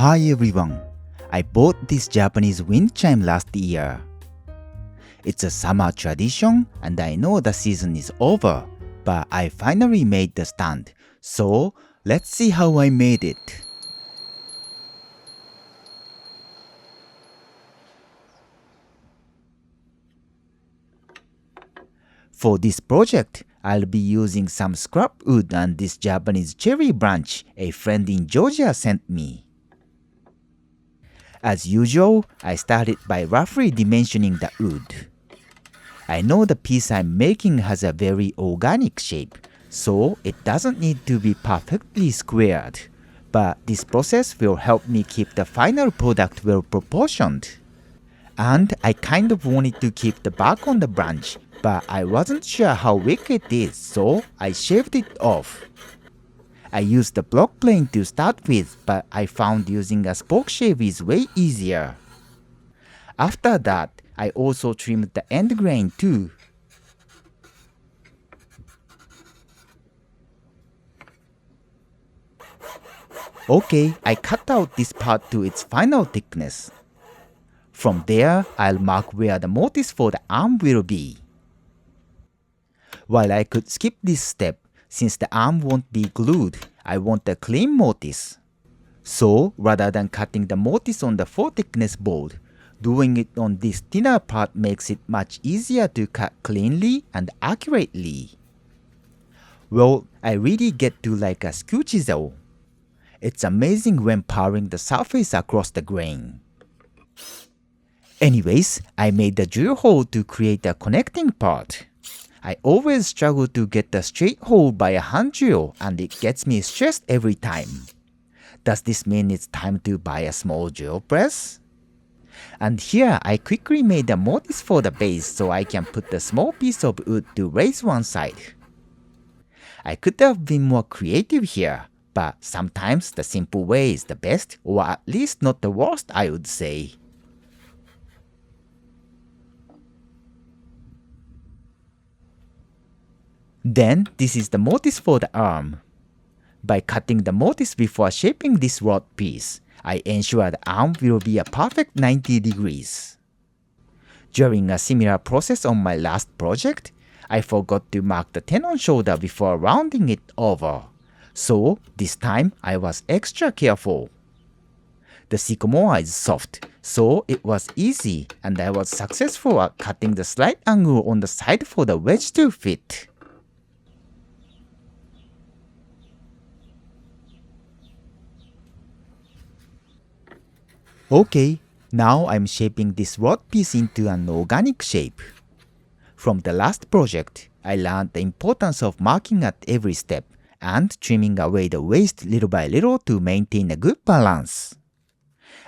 Hi everyone, I bought this Japanese wind chime last year. It's a summer tradition and I know the season is over, but I finally made the stand, so let's see how I made it. For this project, I'll be using some scrap wood and this Japanese cherry branch a friend in Georgia sent me. As usual, I started by roughly dimensioning the wood. I know the piece I'm making has a very organic shape, so it doesn't need to be perfectly squared. But this process will help me keep the final product well proportioned. And I kind of wanted to keep the bark on the branch, but I wasn't sure how weak it is, so I shaved it off. I used the block plane to start with, but I found using a spoke shave is way easier. After that, I also trimmed the end grain too. Okay, I cut out this part to its final thickness. From there, I'll mark where the mortise for the arm will be. While I could skip this step, since the arm won't be glued, I want a clean mortise. So, rather than cutting the mortise on the full thickness board, doing it on this thinner part makes it much easier to cut cleanly and accurately. Well, I really get to like a skew chisel. It's amazing when powering the surface across the grain. Anyways, I made the drill hole to create a connecting part. I always struggle to get the straight hole by a hand drill and it gets me stressed every time. Does this mean it's time to buy a small drill press? And here I quickly made a mortise for the base so I can put the small piece of wood to raise one side. I could have been more creative here, but sometimes the simple way is the best, or at least not the worst, I would say. Then this is the mortise for the arm. By cutting the mortise before shaping this rod piece, I ensure the arm will be a perfect 90 degrees. During a similar process on my last project, I forgot to mark the tenon shoulder before rounding it over. So this time I was extra careful. The sycamore is soft, so it was easy and I was successful at cutting the slight angle on the side for the wedge to fit. Okay, now I'm shaping this rod piece into an organic shape. From the last project, I learned the importance of marking at every step and trimming away the waste little by little to maintain a good balance.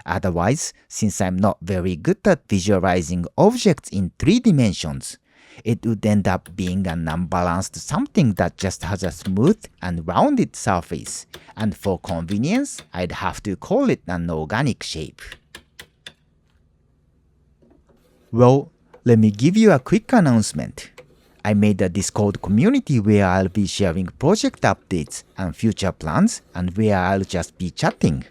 Otherwise, since I'm not very good at visualizing objects in 3 dimensions, it would end up being an unbalanced something that just has a smooth and rounded surface, and for convenience, I'd have to call it an organic shape. Well, let me give you a quick announcement. I made a Discord community where I'll be sharing project updates and future plans and where I'll just be chatting.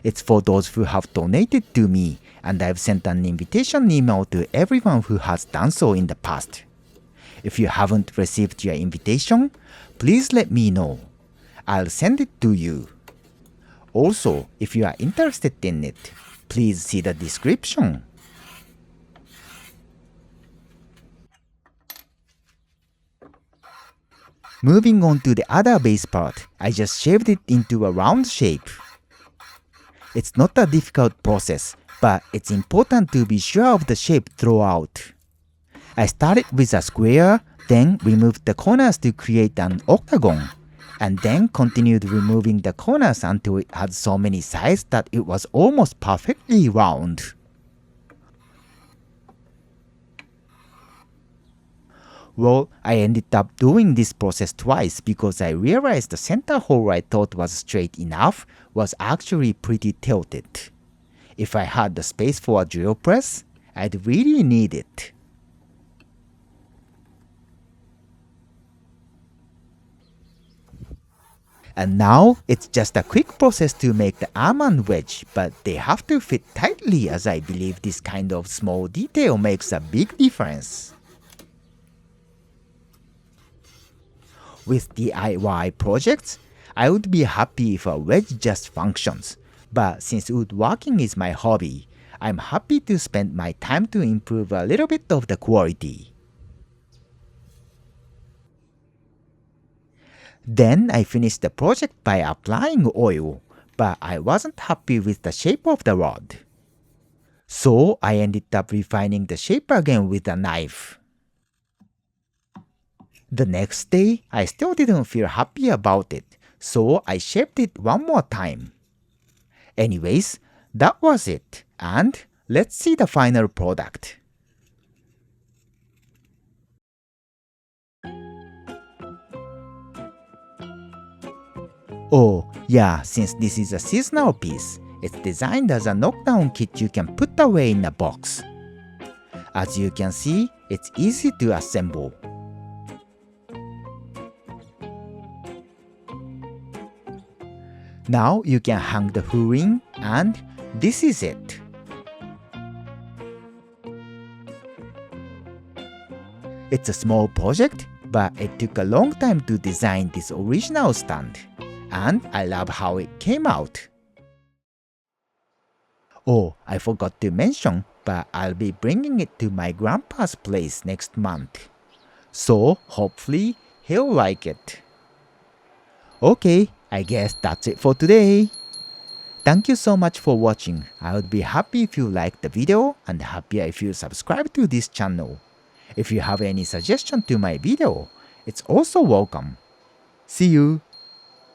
It's for those who have donated to me, and I've sent an invitation email to everyone who has done so in the past. If you haven't received your invitation, please let me know. I'll send it to you. Also, if you are interested in it, please see the description. Moving on to the other base part, I just shaved it into a round shape. It's not a difficult process, but it's important to be sure of the shape throughout. I started with a square, then removed the corners to create an octagon, and then continued removing the corners until it had so many sides that it was almost perfectly round. Well, I ended up doing this process twice because I realized the center hole I thought was straight enough was actually pretty tilted. If I had the space for a drill press, I'd really need it. And now it's just a quick process to make the almond wedge, but they have to fit tightly as I believe this kind of small detail makes a big difference. With DIY projects, I would be happy if a wedge just functions, but since woodworking is my hobby, I'm happy to spend my time to improve a little bit of the quality. Then I finished the project by applying oil, but I wasn't happy with the shape of the rod. So I ended up refining the shape again with a knife. The next day, I still didn't feel happy about it, so I shaped it one more time. Anyways, that was it, and let's see the final product. Oh, yeah, since this is a seasonal piece, it's designed as a knockdown kit you can put away in a box. As you can see, it's easy to assemble. Now you can hang the hood and this is it. It's a small project, but it took a long time to design this original stand. And I love how it came out. Oh, I forgot to mention, but I'll be bringing it to my grandpa's place next month. So hopefully he'll like it. Okay, I guess that's it for today. Thank you so much for watching. I would be happy if you liked the video and happier if you subscribe to this channel. If you have any suggestion to my video, it's also welcome. See you!